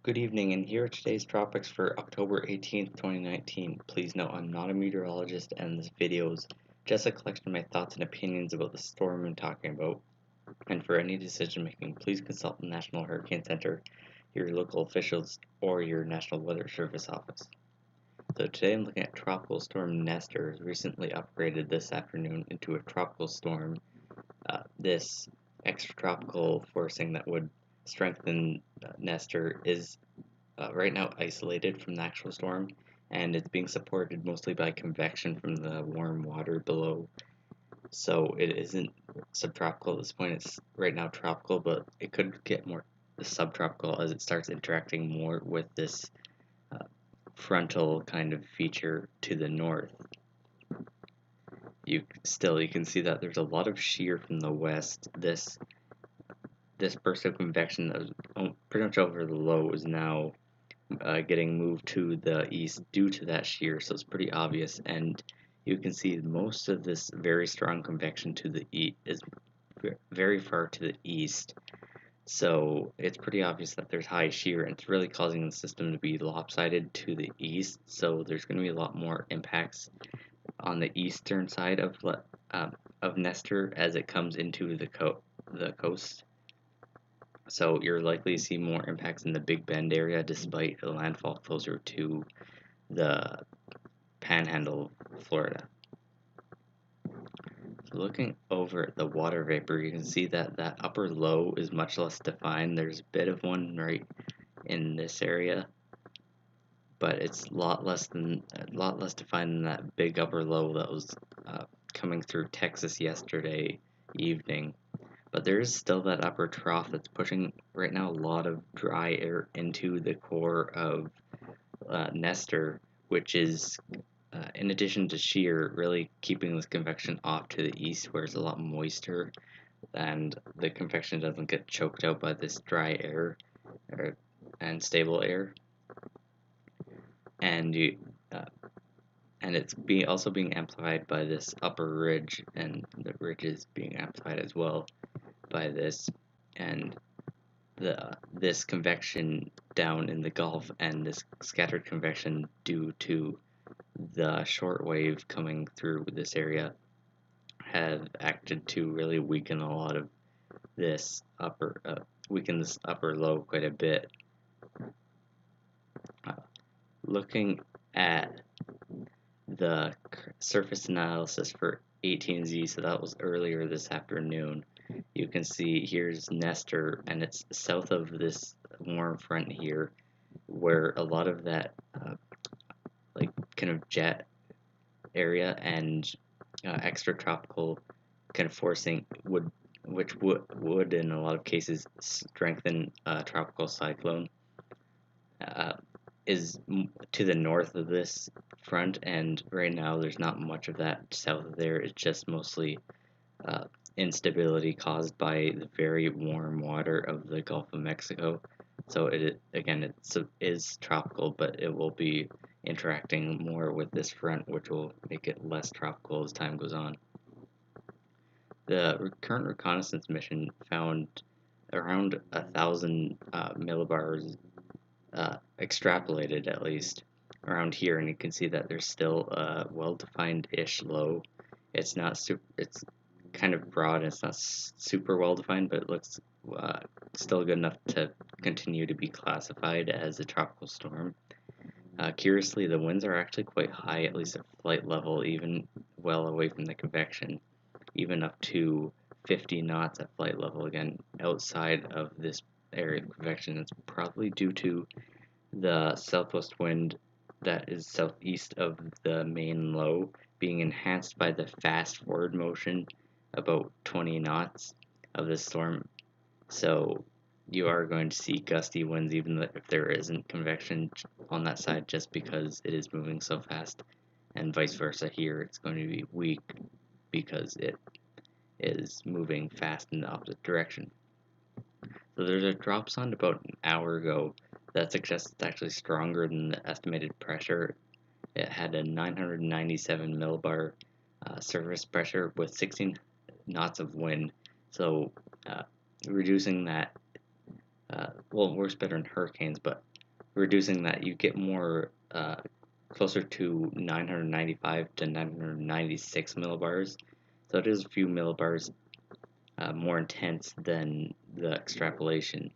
Good evening, and here are today's tropics for October 18th, 2019. Please note I'm not a meteorologist, and this video is just a collection of my thoughts and opinions about the storm I'm talking about. And for any decision making, please consult the National Hurricane Center, your local officials, or your National Weather Service office. So today I'm looking at Tropical Storm Nestor, recently upgraded this afternoon into a tropical storm. This extratropical forcing that would strengthen Nestor is right now isolated from the actual storm, and it's being supported mostly by convection from the warm water below. So it isn't subtropical at this point. It's right now tropical, but it could get more subtropical as it starts interacting more with this frontal kind of feature to the north. You can see that there's a lot of shear from the west. This burst of convection that was pretty much over the low is now getting moved to the east due to that shear, so it's pretty obvious. And you can see most of this very strong convection to the east is very far to the east, so it's pretty obvious that there's high shear, and it's really causing the system to be lopsided to the east. So there's going to be a lot more impacts on the eastern side of Nestor as it comes into the coast. So you're likely to see more impacts in the Big Bend area despite a landfall closer to the Panhandle, Florida. So looking over at the water vapor, you can see that that upper low is much less defined. There's a bit of one right in this area, but it's a lot less defined than that big upper low that was coming through Texas yesterday evening. But there is still that upper trough that's pushing right now a lot of dry air into the core of Nestor, which is, in addition to shear, really keeping this convection off to the east where it's a lot moister and the convection doesn't get choked out by this dry air and stable air. And it's also being amplified by this upper ridge, and the ridge is being amplified as well by this, and this convection down in the Gulf and this scattered convection due to the short wave coming through this area have acted to really weaken a lot of this upper low quite a bit. Looking at the surface analysis for 18Z, so that was earlier this afternoon, you can see here's Nestor, and it's south of this warm front here, where a lot of that like kind of jet area and extratropical kind of forcing which would in a lot of cases strengthen a tropical cyclone is to the north of this front, and right now there's not much of that south of there. It's just mostly instability caused by the very warm water of the Gulf of Mexico. So it is tropical, but it will be interacting more with this front, which will make it less tropical as time goes on. The current reconnaissance mission found around 1,000 millibars extrapolated, at least around here, and you can see that there's still a well-defined-ish low. It's kind of broad, and it's not super well defined, but it looks still good enough to continue to be classified as a tropical storm. Curiously, the winds are actually quite high, at least at flight level, even well away from the convection, even up to 50 knots at flight level, again outside of this area of convection. It's probably due to the southwest wind that is southeast of the main low being enhanced by the fast forward motion about 20 knots of this storm. So you are going to see gusty winds even if there isn't convection on that side, just because it is moving so fast, and vice versa here. It's going to be weak because it is moving fast in the opposite direction. So there's a drop sound about an hour ago that suggests it's actually stronger than the estimated pressure. It had a 997 millibar surface pressure with 16 knots of wind, so reducing that, works better in hurricanes, but reducing that, you get more closer to 995 to 996 millibars. So it is a few millibars more intense than the extrapolation.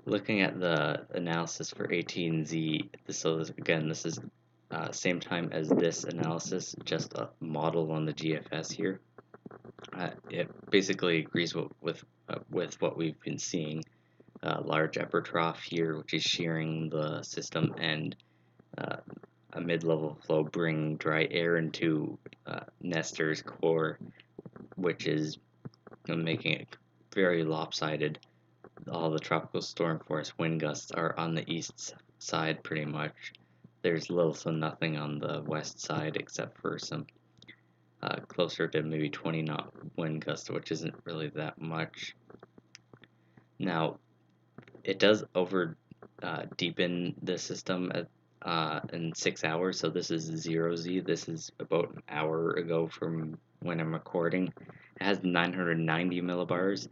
Looking at the analysis for AT&Z, so this is same time as this analysis, just a model on the GFS here. It basically agrees with what we've been seeing. Large upper trough here, which is shearing the system, and a mid-level flow bring dry air into Nestor's core, which is making it very lopsided. All the tropical storm force wind gusts are on the east side pretty much. There's little to nothing on the west side except for some closer to maybe 20 knot wind gusts, which isn't really that much. Now, it does over deepen the system in 6 hours, so this is 0Z. This is about an hour ago from when I'm recording. It has 990 millibars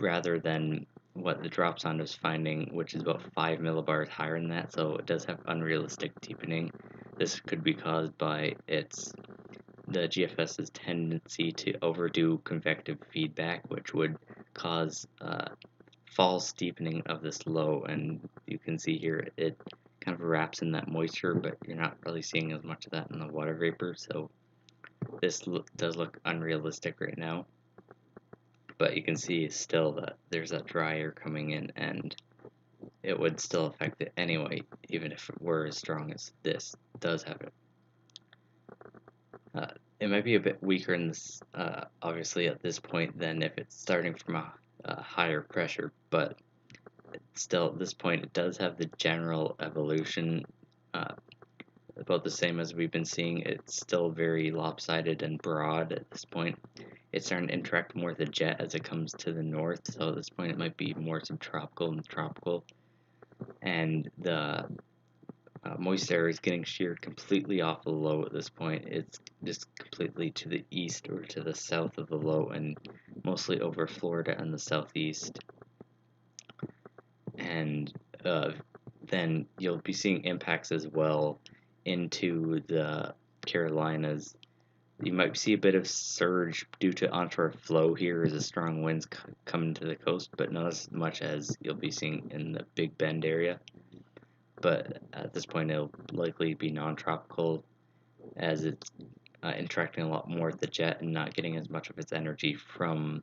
rather than what the drop sound is finding, which is about 5 millibars higher than that, so it does have unrealistic deepening. This could be caused by the GFS's tendency to overdo convective feedback, which would cause false deepening of this low, and you can see here it kind of wraps in that moisture, but you're not really seeing as much of that in the water vapor, so this does look unrealistic right now. But you can see still that there's that dry air coming in, and it would still affect it anyway, even if it were as strong as this does have it. It might be a bit weaker in this, obviously at this point, than if it's starting from a higher pressure, but still at this point it does have the general evolution about the same as we've been seeing. It's still very lopsided and broad at this point. It's starting to interact more with the jet as it comes to the north, so at this point it might be more subtropical than tropical, and the moist air is getting sheared completely off the low at this point. It's just completely to the east or to the south of the low, and mostly over Florida and the southeast. And then you'll be seeing impacts as well into the Carolinas. You might see a bit of surge due to onshore flow here as the strong winds come into the coast, but not as much as you'll be seeing in the Big Bend area. But at this point it'll likely be non-tropical, as it's interacting a lot more with the jet and not getting as much of its energy from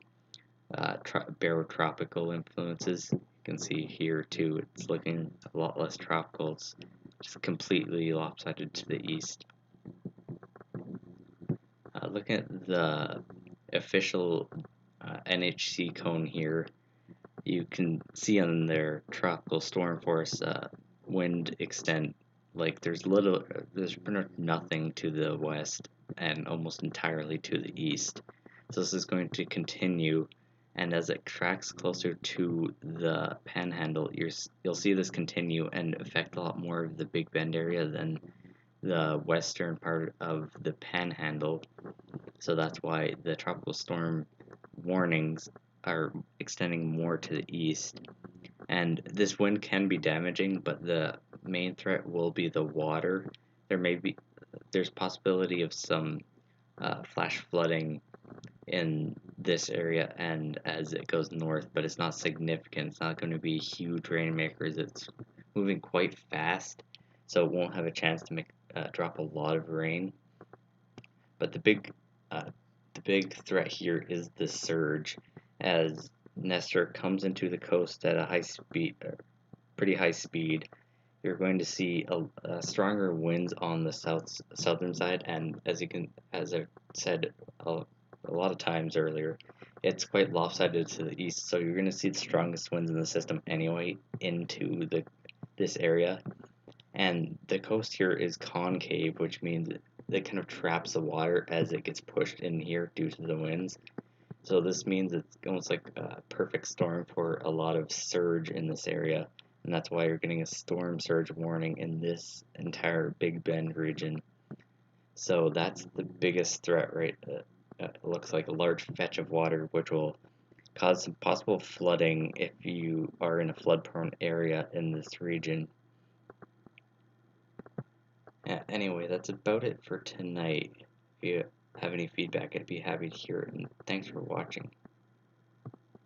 barotropical influences. You can see here too, it's looking a lot less tropical. It's just completely lopsided to the east. Looking at the official NHC cone here, you can see on their tropical storm force wind extent, like there's pretty much nothing to the west and almost entirely to the east. So this is going to continue, and as it tracks closer to the Panhandle, you'll see this continue and affect a lot more of the Big Bend area than the western part of the Panhandle. So that's why the tropical storm warnings are extending more to the east. And this wind can be damaging, but the main threat will be the water. There's possibility of some flash flooding in this area and as it goes north, but it's not significant. It's not going to be huge rainmakers. It's moving quite fast, so it won't have a chance to drop a lot of rain. But the big threat here is the surge, as Nestor comes into the coast at a pretty high speed. You're going to see a stronger winds on the southern side, and as I've said a lot of times earlier, it's quite lopsided to the east, so you're going to see the strongest winds in the system anyway into this area. And the coast here is concave, which means it kind of traps the water as it gets pushed in here due to the winds. So this means it's almost like a perfect storm for a lot of surge in this area, and that's why you're getting a storm surge warning in this entire Big Bend region. So that's the biggest threat, right? It looks like a large fetch of water, which will cause some possible flooding if you are in a flood-prone area in this region. Yeah, anyway, that's about it for tonight. If you have any feedback, I'd be happy to hear it, and thanks for watching.